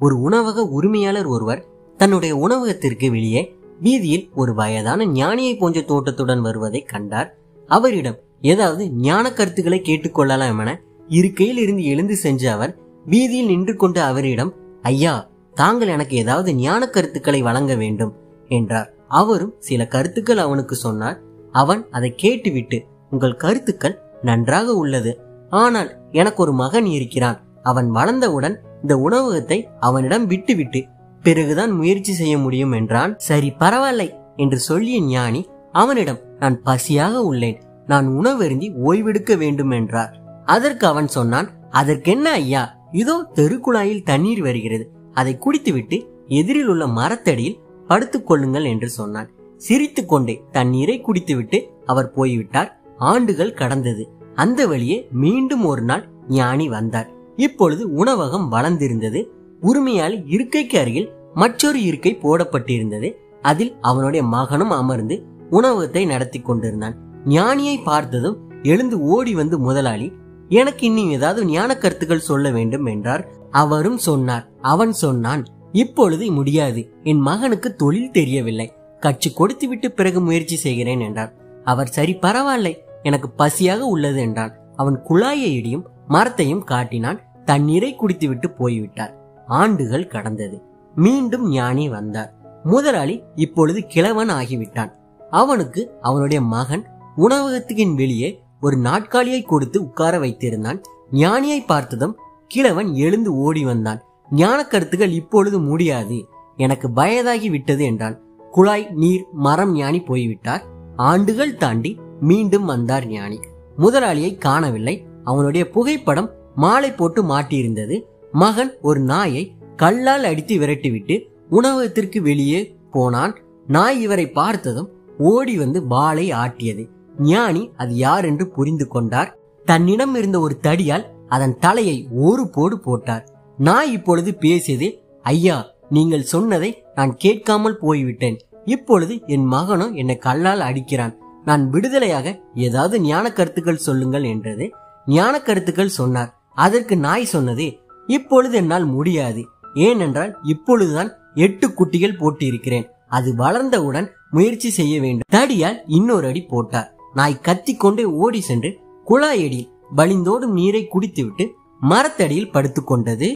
ஒரு உணவக உரிமையாளர் ஒருவர் தன்னுடைய உணவகத்திற்கு வெளியே வீதியில் ஒரு வயதான ஞானியை போன்ற தோட்டத்துடன் வருவதை கண்டார். அவரிடம் ஏதாவது ஞான கருத்துக்களை கேட்டுக்கொள்ளலாம் என இருக்கையில் இருந்து எழுந்து சென்ற அவர் வீதியில் நின்று கொண்டு அவரிடம், ஐயா, தாங்கள் எனக்கு ஏதாவது ஞான கருத்துக்களை வழங்க வேண்டும் என்றார். அவரும் சில கருத்துக்கள் அவனுக்கு சொன்னார். அவன் அதை கேட்டுவிட்டு, உங்கள் கருத்துக்கள் நன்றாக உள்ளது, ஆனால் எனக்கு ஒரு மகன் இருக்கிறான். அவன் வளர்ந்தவுடன் இந்த உணவகத்தை அவனிடம் விட்டுவிட்டு பிறகுதான் முயற்சி செய்ய முடியும் என்றான். சரி, பரவாயில்லை என்று சொல்லிய ஞானி அவனிடம், நான் பசியாக உள்ளேன், நான் உணவருந்தி ஓய்வெடுக்க வேண்டும் என்றார். அதற்கு அவன் சொன்னான், அதற்கென்ன ஐயா, இதோ தெருக்குழாயில் தண்ணீர் வருகிறது, அதை குடித்துவிட்டு எதிரில் உள்ள மரத்தடியில் படுத்துக் கொள்ளுங்கள் என்று சொன்னான். சிரித்து கொண்டே தண்ணீரை குடித்துவிட்டு அவர் போய்விட்டார். ஆண்டுகள் கடந்தது. அந்த வழியே மீண்டும் ஒரு நாள் ஞானி வந்தார். இப்பொழுது உணவகம் வளர்ந்திருந்தது. உரிமையாளி இருக்கைக்கு அருகில் மற்றொரு இருக்கை போடப்பட்டிருந்தது. அதில் அவனுடைய மகனும் அமர்ந்து உணவகத்தை நடத்தி கொண்டிருந்தான். ஞானியை பார்த்ததும் எழுந்து ஓடி வந்து, முதலாளி, எனக்கு இன்னும் ஏதாவது ஞான கருத்துக்கள் சொல்ல வேண்டும் என்றார். அவரும் சொன்னார். அவன் சொன்னான், இப்பொழுது முடியாது, என் மகனுக்கு தொழில் தெரியவில்லை, கற்றுக் கொடுத்து விட்டு பிறகு முயற்சி செய்கிறேன் என்றார். அவர், சரி, பரவாயில்லை, எனக்கு பசியாக உள்ளது என்றான். அவன் குழாயையும் மரத்தையும் காட்டினான். தண்ணீரை குடித்துவிட்டு போய்விட்டார். ஆண்டுகள் கடந்தது. மீண்டும் ஞானி வந்தார். முதலாளி இப்பொழுது கிழவன் ஆகிவிட்டான். அவனுக்கு அவனுடைய மகன் உணவகத்தின் வெளியே ஒரு நாட்காலியை கொடுத்து உட்கார வைத்திருந்தான். ஞானியை பார்த்ததும் கிழவன் எழுந்து ஓடி வந்தான். ஞான கருத்துக்கள் இப்பொழுது முடியாது, எனக்கு வயதாகி விட்டது என்றான். குழாய், நீர், மரம் ஞானி போய்விட்டார். ஆண்டுகள் தாண்டி மீண்டும் வந்தார் ஞானி. முதலாளியை காணவில்லை. அவனுடைய புகைப்படம் மாலை போட்டு மாட்டியிருந்தது. மகன் ஒரு நாயை கல்லால் அடித்து விரட்டிவிட்டு உணவகத்திற்கு வெளியே போனான். நாய் இவரை பார்த்ததும் ஓடி வந்து வாளை ஆட்டியது. ஞானி அது யார் என்று புரிந்து கொண்டார். தன்னிடம் இருந்த ஒரு தடியால் அதன் தலையை ஒரு போடு போட்டார். நாய் இப்பொழுது பேசியது, ஐயா, நீங்கள் சொன்னதை நான் கேட்காமல் போய்விட்டேன். இப்பொழுது என் மகனோ என்னை கல்லால் அடிக்கிறான். நான் விடுதலையாக ஏதாவது ஞான கருத்துக்கள் சொல்லுங்கள் என்றது. ஞான கருத்துக்கள் சொன்னார். அதற்கு நாய் சொன்னது, இப்பொழுது என்னால் முடியாது, ஏனென்றால் இப்பொழுதுதான் 8 குட்டிகள் போட்டு இருக்கிறேன், அது வளர்ந்தவுடன் முயற்சி செய்ய வேண்டும். தடியால் இன்னொரு அடி போட்டார். நாய் கத்திக்கொண்டே ஓடி சென்று குழாயடியில் வழிந்தோடும் நீரை குடித்துவிட்டு மரத்தடியில் படுத்துக் கொண்டது.